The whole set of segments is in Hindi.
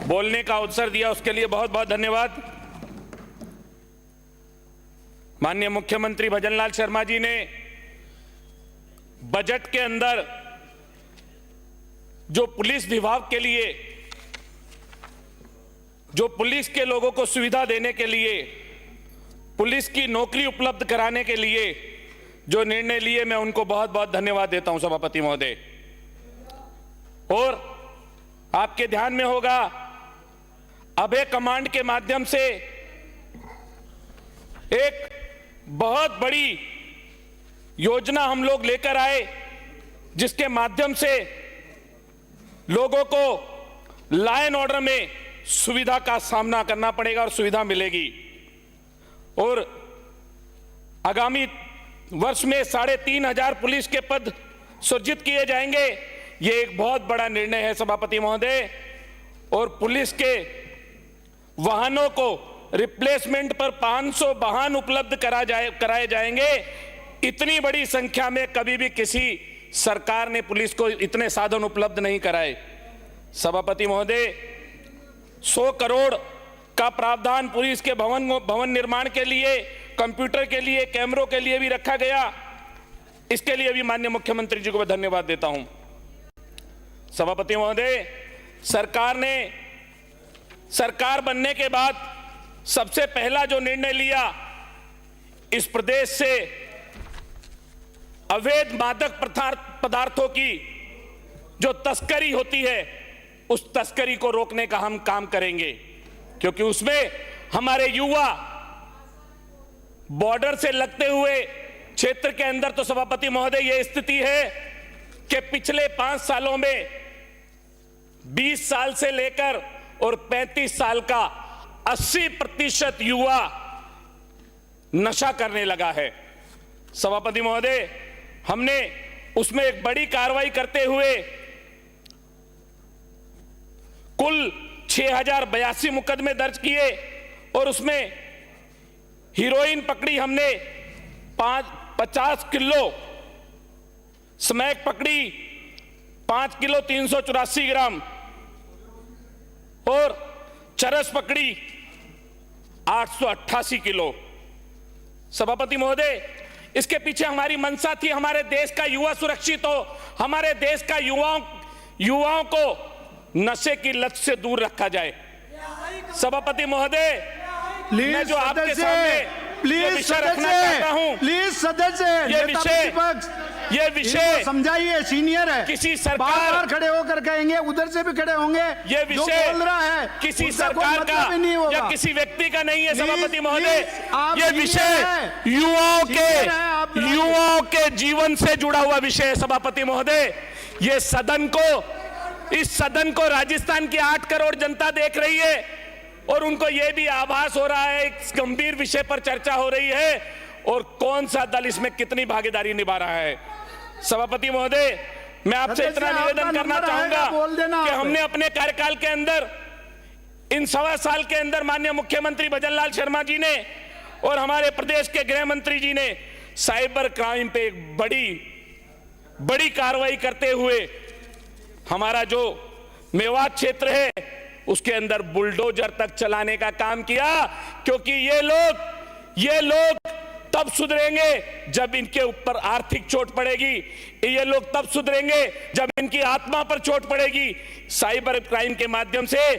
बोलने का अवसर दिया, उसके लिए बहुत बहुत धन्यवाद। माननीय मुख्यमंत्री भजनलाल शर्मा जी ने बजट के अंदर जो पुलिस विभाग के लिए, जो पुलिस के लोगों को सुविधा देने के लिए, पुलिस की नौकरी उपलब्ध कराने के लिए जो निर्णय लिए, मैं उनको बहुत बहुत धन्यवाद देता हूं सभापति महोदय। और आपके ध्यान में होगा, अभय कमांड के माध्यम से एक बहुत बड़ी योजना हम लोग लेकर आए, जिसके माध्यम से लोगों को लॉ एंड ऑर्डर में सुविधा का सामना करना पड़ेगा और सुविधा मिलेगी। और आगामी वर्ष में 3,500 पुलिस के पद सृजित किए जाएंगे। ये एक बहुत बड़ा निर्णय है सभापति महोदय। और पुलिस के वाहनों को रिप्लेसमेंट पर 500 वाहन उपलब्ध कराए जाएंगे। इतनी बड़ी संख्या में कभी भी किसी सरकार ने पुलिस को इतने साधन उपलब्ध नहीं कराए। सभापति महोदय, 100 करोड़ का प्रावधान पुलिस के भवन निर्माण के लिए, कंप्यूटर के लिए, कैमरों के लिए भी रखा गया। इसके लिए भी माननीय मुख्यमंत्री जी को मैं धन्यवाद देता हूं। सभापति महोदय, सरकार बनने के बाद सबसे पहला जो निर्णय लिया, इस प्रदेश से अवैध मादक पदार्थों की जो तस्करी होती है, उस तस्करी को रोकने का हम काम करेंगे। क्योंकि उसमें हमारे युवा बॉर्डर से लगते हुए क्षेत्र के अंदर, तो सभापति महोदय यह स्थिति है कि पिछले 5 सालों में 20 साल से लेकर और 35 साल का 80% युवा नशा करने लगा है। सभापति महोदय, हमने उसमें एक बड़ी कार्रवाई करते हुए कुल 6,082 मुकदमे दर्ज किए और उसमें हीरोइन पकड़ी हमने 50 किलो, स्मैक पकड़ी 5 किलो 384 ग्राम और चरस पकड़ी 888 किलो। सभापति महोदय, इसके पीछे हमारी मंशा थी, हमारे देश का युवा सुरक्षित हो, हमारे देश का युवाओं को नशे की लत से दूर रखा जाए। सभापति महोदय, मैं जो आपके सामने ये विषय रखना चाहता हूं, प्लीज सदस्य ये विषय समझाइए, सीनियर है, किसी सरकार बार खड़े होकर कहेंगे, उधर से भी खड़े होंगे। ये विषय बोल रहा है किसी सरकार का या किसी व्यक्ति का नहीं है सभापति महोदय। ये विषय युवाओं के जीवन से जुड़ा हुआ विषय है सभापति महोदय। ये इस सदन को राजस्थान की 8 करोड़ जनता देख रही है और उनको यह भी आभास हो रहा है, इस गंभीर विषय पर चर्चा हो रही है और कौन सा दल इसमें कितनी भागीदारी निभा रहा है। सभापति महोदय, मैं आपसे इतना निवेदन करना चाहूंगा कि हमने अपने कार्यकाल के अंदर, इन 1.25 साल के अंदर, माननीय मुख्यमंत्री भजनलाल शर्मा जी ने और हमारे प्रदेश के गृह मंत्री जी ने साइबर क्राइम पे एक बड़ी कार्रवाई करते हुए हमारा जो मेवात क्षेत्र है उसके अंदर बुलडोजर तक चलाने का काम किया। क्योंकि ये लोग तब सुधरेंगे जब इनके ऊपर आर्थिक चोट पड़ेगी, ये लोग तब सुधरेंगे जब इनकी आत्मा पर चोट पड़ेगी। साइबर क्राइम के माध्यम से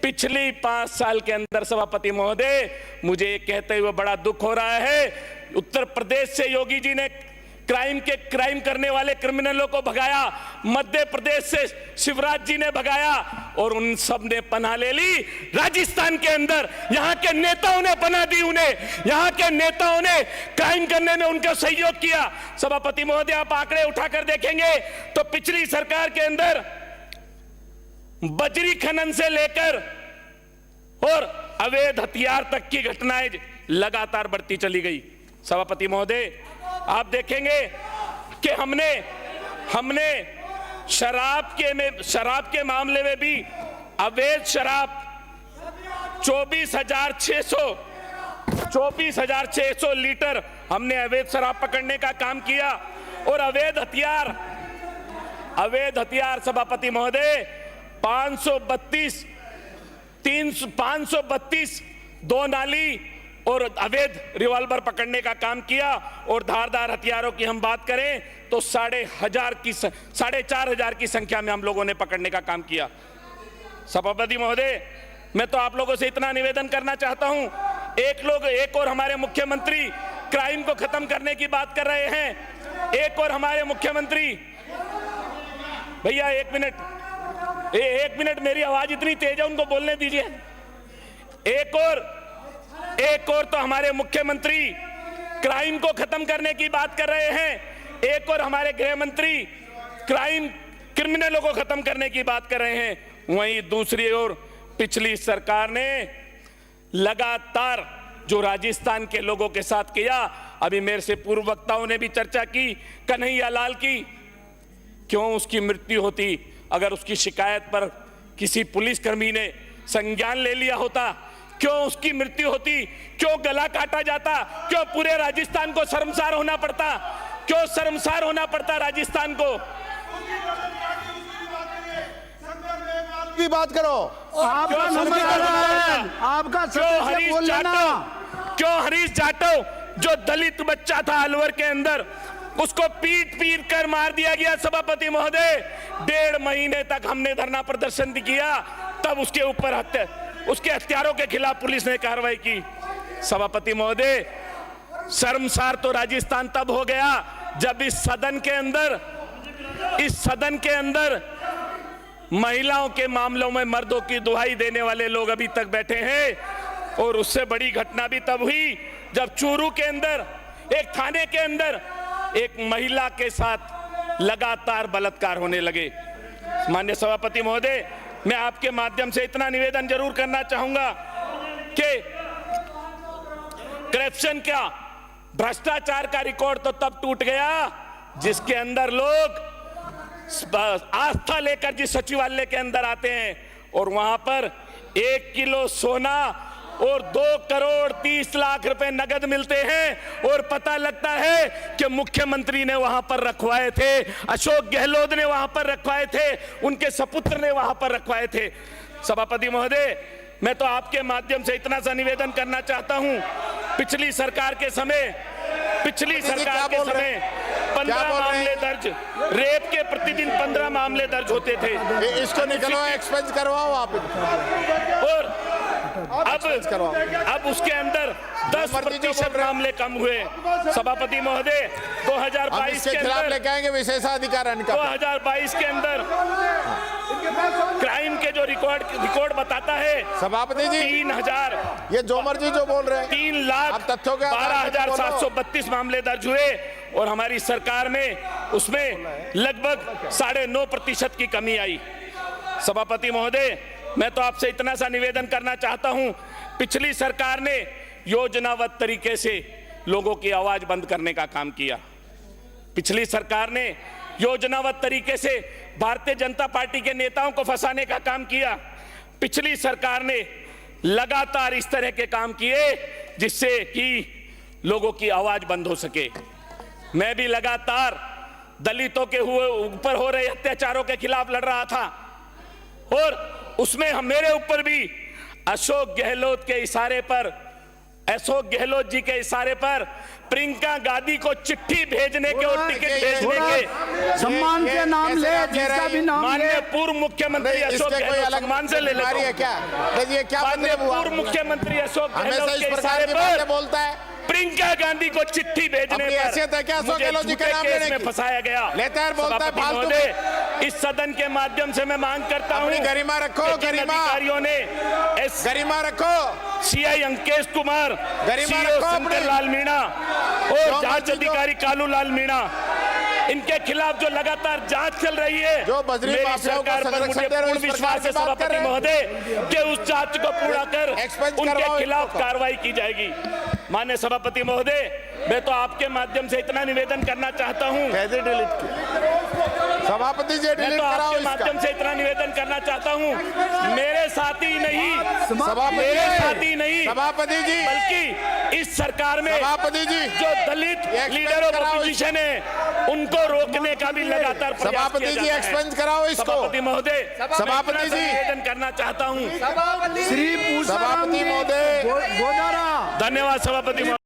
पिछली 5 साल के अंदर सभापति महोदय, मुझे ये कहते हुए बड़ा दुख हो रहा है, उत्तर प्रदेश से योगी जी ने क्राइम करने वाले क्रिमिनलों को भगाया, मध्य प्रदेश से शिवराज जी ने भगाया और उन सब ने पनाह ले ली राजस्थान के अंदर। यहां के नेताओं ने पनाह दी उन्हें, यहां के नेताओं ने क्राइम करने में उनका सहयोग किया। सभापति महोदय, आप आंकड़े उठाकर देखेंगे तो पिछली सरकार के अंदर बजरी खनन से लेकर और अवैध हथियार तक की घटनाएं लगातार बढ़ती चली गई। सभापति महोदय, आप देखेंगे कि हमने शराब के मामले में भी अवैध शराब 24,600 लीटर हमने अवैध शराब पकड़ने का काम किया। और अवैध हथियार सभापति महोदय 532 532 दो नाली और अवैध रिवॉल्वर पकड़ने का काम किया। और धारदार हथियारों की हम बात करें तो 4,500 की संख्या में हम लोगों ने पकड़ने का काम किया। सभापति महोदय, मैं तो आप लोगों से इतना निवेदन करना चाहता हूं, एक और हमारे मुख्यमंत्री क्राइम को खत्म करने की बात कर रहे हैं। एक और हमारे मुख्यमंत्री, भैया एक मिनट मेरी आवाज इतनी तेज है, उनको बोलने दीजिए। एक और तो हमारे मुख्यमंत्री क्राइम को खत्म करने की बात कर रहे हैं, एक और हमारे गृह मंत्री क्रिमिनलों को खत्म करने की बात कर रहे हैं। वहीं दूसरी ओर पिछली सरकार ने लगातार जो राजस्थान के लोगों के साथ किया, अभी मेरे से पूर्व वक्ताओं ने भी चर्चा की कन्हैया लाल की, क्यों उसकी मृत्यु होती अगर उसकी शिकायत पर किसी पुलिसकर्मी ने संज्ञान ले लिया होता, क्यों उसकी मृत्यु होती, क्यों गला काटा जाता, क्यों पूरे राजस्थान को शर्मसार होना पड़ता, क्यों शर्मसार होना पड़ता राजस्थान को। की बात करो, आपका नंबर आपका सदस्य बोल लेना। क्यों हरीश जाटव जो दलित बच्चा था अलवर के अंदर, उसको पीट कर मार दिया गया। सभापति महोदय, 1.5 महीने तक हमने धरना प्रदर्शन किया, तब उसके ऊपर उसके हत्यारों के खिलाफ पुलिस ने कार्रवाई की। सभापति महोदय, शर्मसार तो राजस्थान तब हो गया जब इस सदन के अंदर महिलाओं के मामलों में मर्दों की दुहाई देने वाले लोग अभी तक बैठे हैं। और उससे बड़ी घटना भी तब हुई जब चूरू के अंदर एक थाने के अंदर एक महिला के साथ लगातार बलात्कार होने लगे। माननीय सभापति महोदय, मैं आपके माध्यम से इतना निवेदन जरूर करना चाहूंगा कि करप्शन का, भ्रष्टाचार का रिकॉर्ड तो तब टूट गया जिसके अंदर लोग आस्था लेकर जिस सचिवालय के अंदर आते हैं और वहां पर 1 किलो सोना और 2 करोड़ 30 लाख रुपए नगद मिलते हैं और पता लगता है कि मुख्यमंत्री ने वहां पर रखवाए थे, अशोक गहलोत ने वहां पर रखवाए थे, उनके सपुत्र ने वहां पर रखवाए थे। सभापति महोदय, मैं तो आपके माध्यम से इतना सा निवेदन करना चाहता हूं, पिछली सरकार के समय 15 मामले दर्ज, रेप के प्रतिदिन 15 मामले दर्ज होते थे। इसको निकलवाओ, एक्सपेंस करवाओ आप। और अब उसके अंदर 10% मामले कम हुए। सभापति महोदय, 2022 के खिलाफ लेके आएंगे विशेषाधिकार। 2022 के अंदर क्राइम के जो रिकॉर्ड बताता है सभापति जी, 3000, ये जो मर्जी जो बोल रहे हैं, 3,12,732 मामले दर्ज हुए और हमारी सरकार में उसमें लगभग 9.5% की कमी आई। सभापति महोदय, मैं तो आपसे इतना सा निवेदन करना चाहता हूं, पिछली सरकार ने योजनाबद्ध तरीके से लोगों की आवाज बंद करने का काम किया। पिछली सरकार ने योजनाबद्ध तरीके से भारतीय जनता पार्टी के नेताओं को फंसाने का काम किया। पिछली सरकार ने लगातार इस तरह के काम किए जिससे कि लोगों की आवाज बंद हो सके। मैं भी लगातार दलितों के ऊपर हो रहे अत्याचारों के खिलाफ लड़ रहा था और उसमें मेरे ऊपर भी अशोक गहलोत जी के इशारे पर प्रियंका गांधी को चिट्ठी भेजने के और टिकट भेजने के, सम्मान से नाम ले, जिसका भी नाम ले। माननीय पूर्व मुख्यमंत्री अशोक गहलोत, सम्मान से ले लेता हूं, माननीय पूर्व मुख्यमंत्री अशोक गहलोत के इशारे पर बोलता है प्रियंका गांधी को चिट्ठी भेजने पर मुझे केस में फंसाया गया। सभापति महोदय, इस सदन के माध्यम से मैं मांग करता हूं, गरिमा रखो, अधिकारियों ने गरिमा रखो, सीआई अंकेश कुमार, गरिमा सीओ रखो शंकर लाल मीणा और जांच अधिकारी कालू लाल मीणा, इनके खिलाफ जो लगातार जांच चल रही है, जो बजरी मेरी माफियाओं को सरकार पर संरक्षण मुझे दे रहे हैं, पूर्ण उस विश्वास है प्रकार की बात कर सभापति रहे हैं। महोदय कि उस जांच को पूरा कर एक्सपेंस उनके करवाओ खिलाफ इनको। कार्रवाई की जाएगी। माननीय सभापति महोदय, मैं तो आपके माध्यम से इतना निवेदन करना चाहता हूं, कैसे डिलीट की सभापति जी, मैं डिलीट तो कराओ आपके इसका। माध्यम से इतना निवेदन करना चाहता हूं, मेरे साथी नहीं, सभापति जी, बल्कि इस सरकार में सभापति जी, जो दलित लीडर ऑफ ऑपोजिशन है उनको रोकने का भी लगातार प्रयास किया सभापति जी जाता है। एक्सपेंज कराओ इसको। सभापति महोदय, सभापति मैं इतना जी। निवेदन करना चाहता हूँ। श्री पूषाराम सभापति जी महोदय। गोदारा। धन्यवाद सभापति महोदय।